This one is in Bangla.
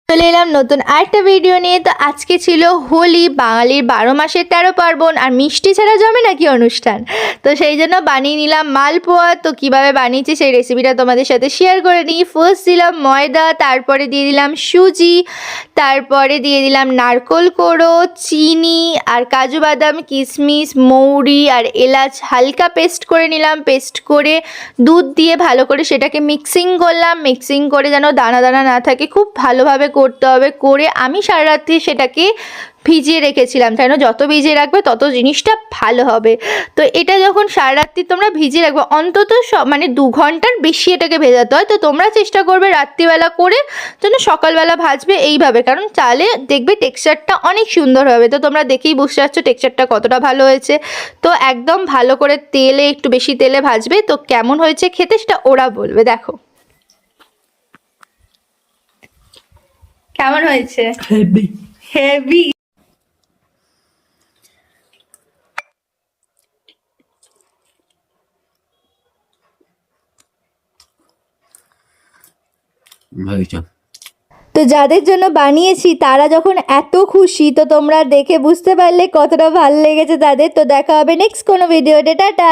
চলে এলাম নতুন আরেকটা ভিডিও নিয়ে। তো আজকে ছিল হোলি, বাঙালির 12 মাসের 13 পার্বণ, আর মিষ্টি ছাড়া জমে নাকি অনুষ্ঠান। তো সেই জন্য বানিয়ে নিলাম মালপোয়া। তো কিভাবে বানিয়েছি সেই রেসিপিটা তোমাদের সাথে শেয়ার করে নিই। ফার্স্ট দিলাম ময়দা, তারপরে দিয়ে দিলাম সুজি, তারপরে দিয়ে দিলাম নারকোল কোড়ো, চিনি আর কাজু বাদাম, কিশমিশ, মৌরি আর এলাচ হালকা পেস্ট করে নিলাম। পেস্ট করে দুধ দিয়ে ভালো করে সেটাকে মিক্সিং করলাম। মিক্সিং করে যেন দানা দানা না থাকে, খুব ভালোভাবে করতে হবে। করে আমি সারা রাত্রি সেটাকে ভিজিয়ে রেখেছিলাম, কেন যত ভিজিয়ে রাখবে তত জিনিসটা ভালো হবে। তো এটা যখন সারা রাত্রি তোমরা ভিজিয়ে রাখবে, অন্তত মানে 2 ঘন্টার বেশি এটাকে ভেজাতে হয়। তো তোমরা চেষ্টা করবে রাত্রিবেলা করে যেন সকালবেলা ভাজবে এইভাবে, কারণ চালে দেখবে টেক্সচারটা অনেক সুন্দর হবে। তো তোমরা দেখেই বুঝতে পারছো টেক্সচারটা কতটা ভালো হয়েছে। তো একদম ভালো করে তেলে, একটু বেশি তেলে ভাজবে। তো কেমন হয়েছে খেতে সেটা ওরা বলবে। দেখো কেমন হয়েছে। Heavy heavy. ভাইজান। তো যাদের জন্য বানিয়েছি তারা যখন এত খুশি, তো তোমরা দেখে বুঝতে পারলে কতটা ভালো লেগেছে তাদের। তো দেখা হবে নেক্সট কোনো ভিডিওতে। টাটা।